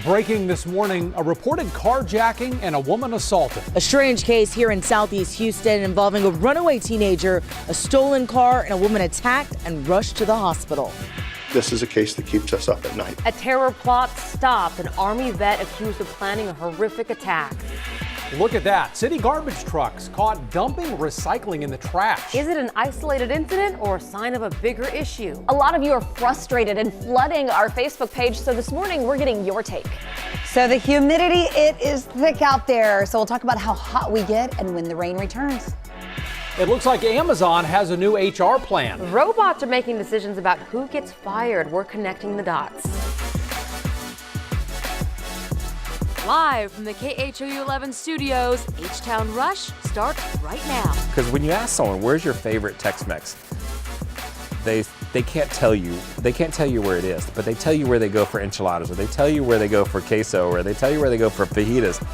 Breaking this morning, a reported carjacking and a woman assaulted. A strange case here in Southeast Houston involving a runaway teenager, a stolen car, and a woman attacked and rushed to the hospital. This is a case that keeps us up at night. A terror plot stopped. An Army vet accused of planning a horrific attack. Look at that. City garbage trucks caught dumping recycling in the trash. Is it an isolated incident or a sign of a bigger issue? A lot of you are frustrated and flooding our Facebook page, so this morning we're getting your take. So the humidity, it is thick out there. So we'll talk about how hot we get and when the rain returns. It looks like Amazon has a new HR plan. Robots are making decisions about who gets fired. We're connecting the dots. Live from the KHOU 11 studios, HTown Rush starts right now. Because when you ask someone, where's your favorite Tex-Mex? They can't tell you. They can't tell you where it is, but they tell you where they go for enchiladas, or they tell you where they go for queso, or they tell you where they go for fajitas.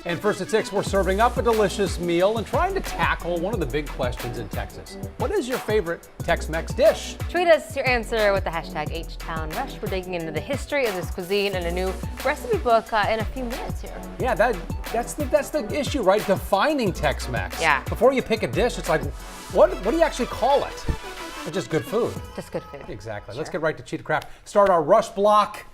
And first at 6, we're serving up a delicious meal and trying to tackle one of the big questions in Texas. What is your favorite Tex-Mex dish? Tweet us your answer with the hashtag HTown Rush. We're digging into the history of this cuisine and a new recipe book in a few minutes here. Yeah, that's the issue, right? Defining Tex-Mex. Yeah. Before you pick a dish, it's like, what do you actually call it? It's just good food. Just good food. Exactly. Sure. Let's get right to Cheetah Craft. Start our rush block.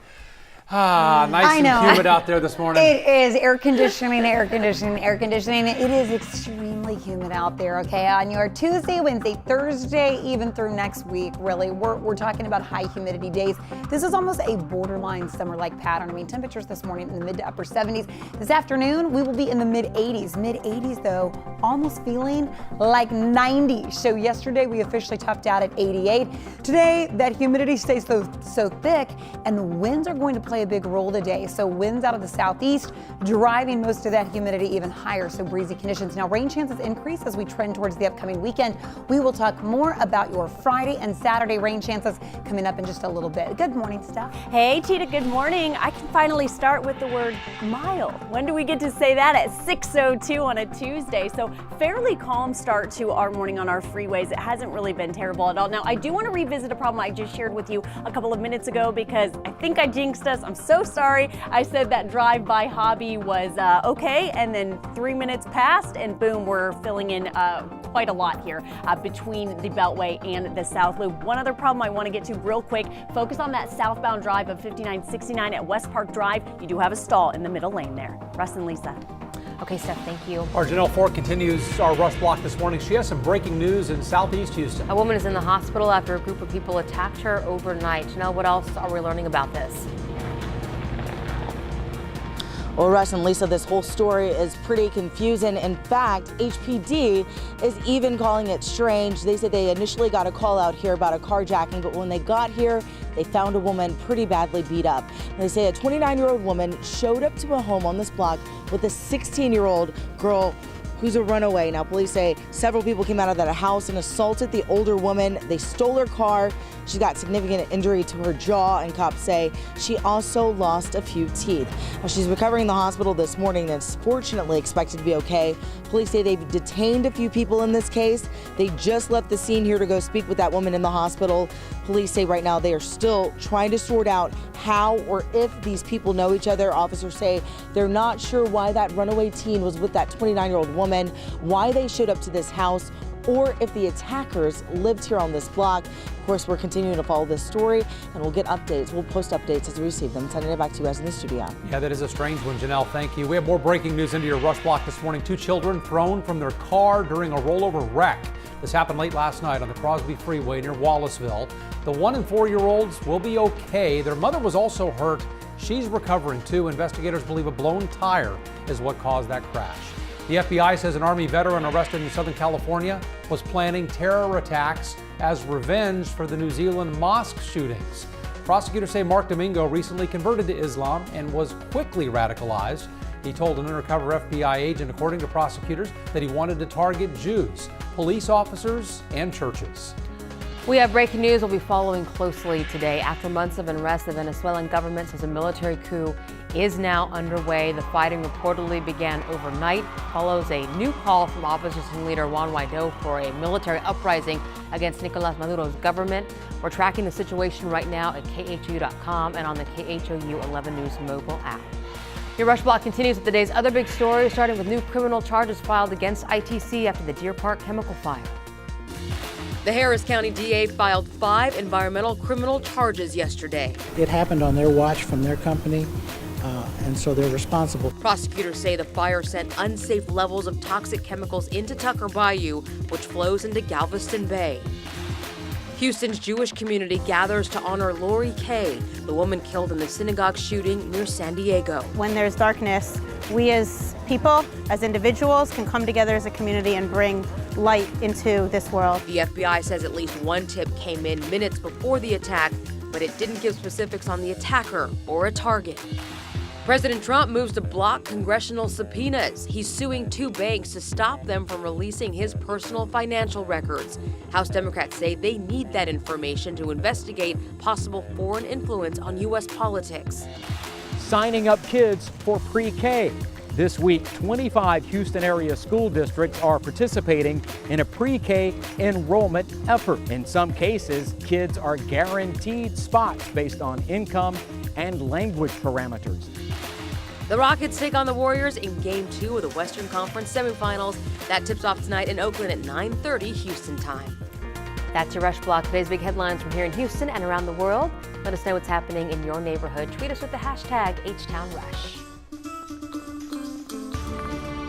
Nice and humid out there this morning. It is air conditioning. It is extremely humid out there, okay? On your Tuesday, Wednesday, Thursday, even through next week, really, we're talking about high humidity days. This is almost a borderline summer-like pattern. I mean, temperatures this morning in the mid to upper 70s. This afternoon, we will be in the mid 80s. Mid 80s, though, almost feeling like 90. So yesterday, we officially topped out at 88. Today, that humidity stays so thick, and the winds are going to play a big role today. So winds out of the southeast driving most of that humidity even higher, so breezy conditions. Now rain chances increase as we trend towards the upcoming weekend. We will talk more about your Friday and Saturday rain chances coming up in just a little bit. Good morning, Steph. Hey, Cheetah, good morning. I can finally start with the word mile. When do we get to say that? At 6:02 on a Tuesday. So fairly calm start to our morning on our freeways. It hasn't really been terrible at all. Now, I do want to revisit a problem I just shared with you a couple of minutes ago because I think I jinxed us. I'm so sorry. I said that drive-by hobby was okay, and then 3 minutes passed, and boom, we're filling in quite a lot here between the Beltway and the South Loop. One other problem I want to get to real quick, focus on that southbound drive of 5969 at West Park Drive. You do have a stall in the middle lane there. Russ and Lisa. Okay, Steph, thank you. Our Janelle Ford continues our rush block this morning. She has some breaking news in Southeast Houston. A woman is in the hospital after a group of people attacked her overnight. Janelle, what else are we learning about this? Well, Russ and Lisa, this whole story is pretty confusing. In fact, HPD is even calling it strange. They said they initially got a call out here about a carjacking, but when they got here, they found a woman pretty badly beat up. They say a 29-year-old woman showed up to a home on this block with a 16-year-old girl who's a runaway. Now, police say several people came out of that house and assaulted the older woman. They stole her car. She's got significant injury to her jaw, and cops say she also lost a few teeth. Now, she's recovering in the hospital this morning and is fortunately expected to be okay. Police say they've detained a few people in this case. They just left the scene here to go speak with that woman in the hospital. Police say right now they are still trying to sort out how or if these people know each other. Officers say they're not sure why that runaway teen was with that 29-year-old woman, why they showed up to this house, or if the attackers lived here on this block. Of course, we're continuing to follow this story, and we'll get updates. We'll post updates as we receive them. Sending it back to you guys in the studio. Yeah, that is a strange one, Janelle. Thank you. We have more breaking news into your rush block this morning. 2 children thrown from their car during a rollover wreck. This happened late last night on the Crosby Freeway near Wallaceville. The 1- and 4-year-olds will be okay. Their mother was also hurt. She's recovering too. Investigators believe a blown tire is what caused that crash. The FBI says an Army veteran arrested in Southern California was planning terror attacks as revenge for the New Zealand mosque shootings. Prosecutors say Mark Domingo recently converted to Islam and was quickly radicalized. He told an undercover FBI agent, according to prosecutors, that he wanted to target Jews, police officers, and churches. We have breaking news we'll be following closely today. After months of unrest, the Venezuelan government says a military coup is now underway. The fighting reportedly began overnight. Follows a new call from opposition leader Juan Guaido for a military uprising against Nicolas Maduro's government. We're tracking the situation right now at KHOU.com and on the KHOU 11 News mobile app. Your Rush Block continues with the day's other big stories, starting with new criminal charges filed against ITC after the Deer Park chemical fire. The Harris County DA filed 5 environmental criminal charges yesterday. It happened on their watch from their company, and so they're responsible. Prosecutors say the fire sent unsafe levels of toxic chemicals into Tucker Bayou, which flows into Galveston Bay. Houston's Jewish community gathers to honor Lori Kay, the woman killed in the synagogue shooting near San Diego. When there's darkness, we as people, as individuals, can come together as a community and bring light into this world. The FBI says at least one tip came in minutes before the attack, but it didn't give specifics on the attacker or a target. President Trump moves to block congressional subpoenas. He's suing 2 banks to stop them from releasing his personal financial records. House Democrats say they need that information to investigate possible foreign influence on U.S. politics. Signing up kids for pre-K. This week, 25 Houston area school districts are participating in a pre-K enrollment effort. In some cases, kids are guaranteed spots based on income and language parameters. The Rockets take on the Warriors in Game 2 of the Western Conference semifinals. That tips off tonight in Oakland at 9:30 Houston time. That's your Rush Block. Today's big headlines from here in Houston and around the world. Let us know what's happening in your neighborhood. Tweet us with the hashtag HTownRush.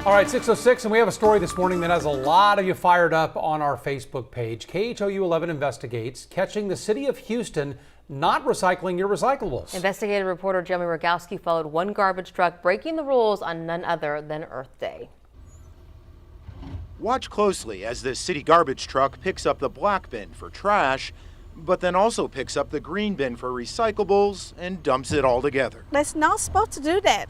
All right, 6:06, and we have a story this morning that has a lot of you fired up on our Facebook page. KHOU 11 investigates catching the city of Houston not recycling your recyclables. Investigative reporter Jeremy Rogowski followed one garbage truck breaking the rules on none other than Earth Day. Watch closely as this city garbage truck picks up the black bin for trash, but then also picks up the green bin for recyclables and dumps it all together. That's not supposed to do that.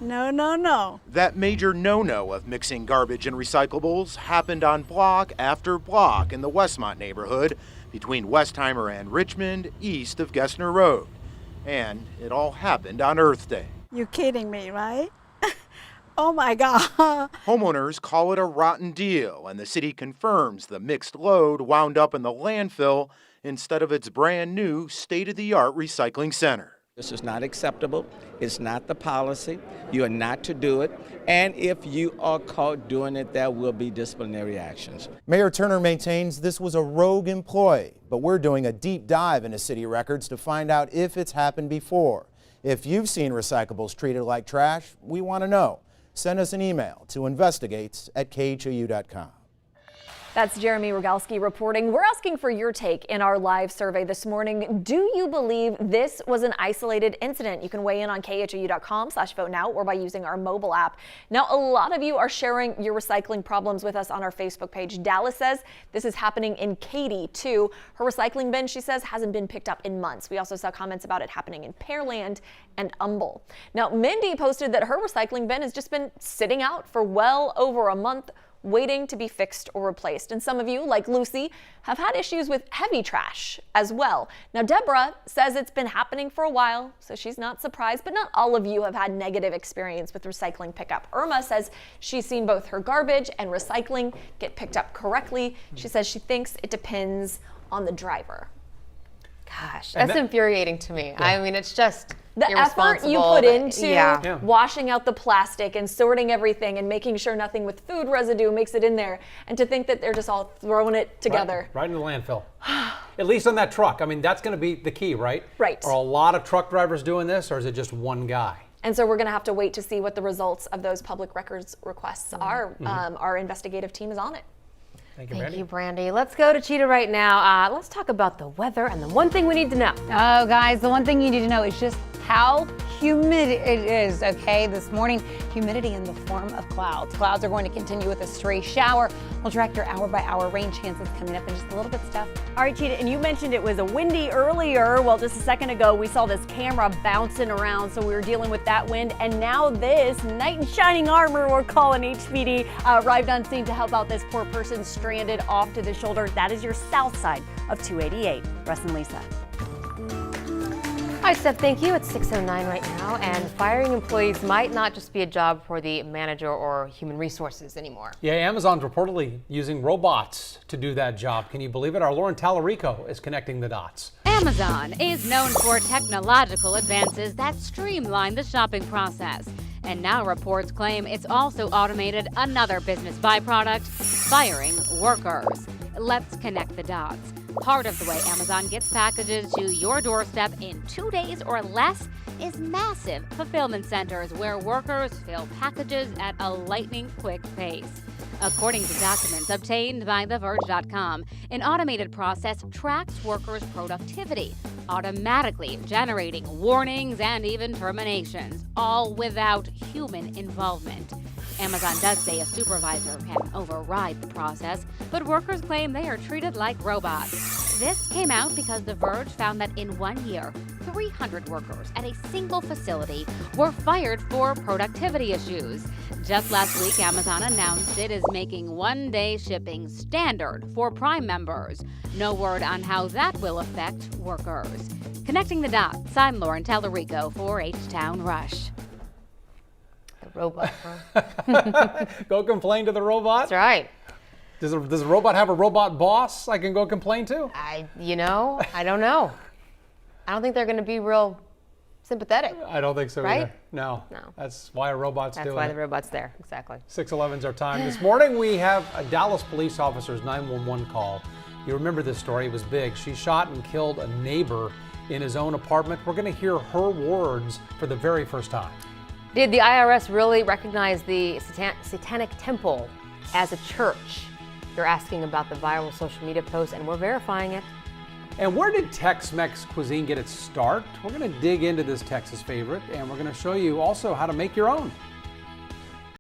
No, no, no. That major no-no of mixing garbage and recyclables happened on block after block in the Westmont neighborhood between Westheimer and Richmond, east of Gessner Road. And it all happened on Earth Day. You're kidding me, right? Oh my God. Homeowners call it a rotten deal, and the city confirms the mixed load wound up in the landfill instead of its brand new state-of-the-art recycling center. This is not acceptable. It's not the policy. You are not to do it. And if you are caught doing it, there will be disciplinary actions. Mayor Turner maintains this was a rogue employee, but we're doing a deep dive into city records to find out if it's happened before. If you've seen recyclables treated like trash, we want to know. Send us an email to investigates@khou.com. That's Jeremy Rogowski reporting. We're asking for your take in our live survey this morning. Do you believe this was an isolated incident? You can weigh in on khou.com/vote-now or by using our mobile app. Now, a lot of you are sharing your recycling problems with us on our Facebook page. Dallas says this is happening in Katy, too. Her recycling bin, she says, hasn't been picked up in months. We also saw comments about it happening in Pearland and Humble. Now, Mindy posted that her recycling bin has just been sitting out for well over a month, waiting to be fixed or replaced. And some of you, like Lucy, have had issues with heavy trash as well. Now, Deborah says it's been happening for a while, so she's not surprised, but not all of you have had negative experience with recycling pickup. Irma says she's seen both her garbage and recycling get picked up correctly. She says she thinks it depends on the driver. Gosh, that's infuriating to me. Yeah. I mean, it's just the effort you put into washing out the plastic and sorting everything and making sure nothing with food residue makes it in there, and to think that they're just all throwing it together. Right into the landfill. At least on that truck. I mean, that's going to be the key, right? Right. Are a lot of truck drivers doing this, or is it just one guy? And so we're going to have to wait to see what the results of those public records requests are. Our investigative team is on it. Thank you, Brandy. Let's go to Cheetah right now. Let's talk about the weather and the one thing we need to know. Oh, guys, the one thing you need to know is just how humid it is, okay? This morning, humidity in the form of clouds. Clouds are going to continue with a stray shower. We'll track your hour-by-hour rain chances coming up in just a little bit, Steph. All right, Cheetah, and you mentioned it was a windy earlier. Well, just a second ago, we saw this camera bouncing around, so we were dealing with that wind. And now this knight in shining armor, we're calling HPD, arrived on scene to help out this poor person stranded off to the shoulder. That is your south side of 288. Russ and Lisa. Hi, Steph, thank you. It's 6:09 right now, and firing employees might not just be a job for the manager or human resources anymore. Yeah, Amazon's reportedly using robots to do that job. Can you believe it? Our Lauren Tallarico is connecting the dots. Amazon is known for technological advances that streamline the shopping process. And now reports claim it's also automated another business byproduct, firing workers. Let's connect the dots. Part of the way Amazon gets packages to your doorstep in 2 days or less is massive fulfillment centers where workers fill packages at a lightning quick pace. According to documents obtained by TheVerge.com, an automated process tracks workers' productivity, automatically generating warnings and even terminations, all without human involvement. Amazon does say a supervisor can override the process, but workers claim they are treated like robots. This came out because The Verge found that in 1 year, 300 workers at a single facility were fired for productivity issues. Just last week, Amazon announced it is making one-day shipping standard for Prime members. No word on how that will affect workers. Connecting the dots, I'm Lauren Tallarico for HTown Rush. The robot, huh? Go complain to the robot? That's right. Does a robot have a robot boss I can go complain to? I don't know. I don't think they're going to be real sympathetic. I don't think so right? either. No. No. That's why a robot's doing it. That's why the robot's there, exactly. 6:11's our time. This morning we have a Dallas police officer's 911 call. You remember this story, it was big. She shot and killed a neighbor in his own apartment. We're going to hear her words for the very first time. Did the IRS really recognize the Satanic Temple as a church? You're asking about the viral social media post, and we're verifying it. And where did Tex-Mex cuisine get its start? We're going to dig into this Texas favorite, and we're going to show you also how to make your own.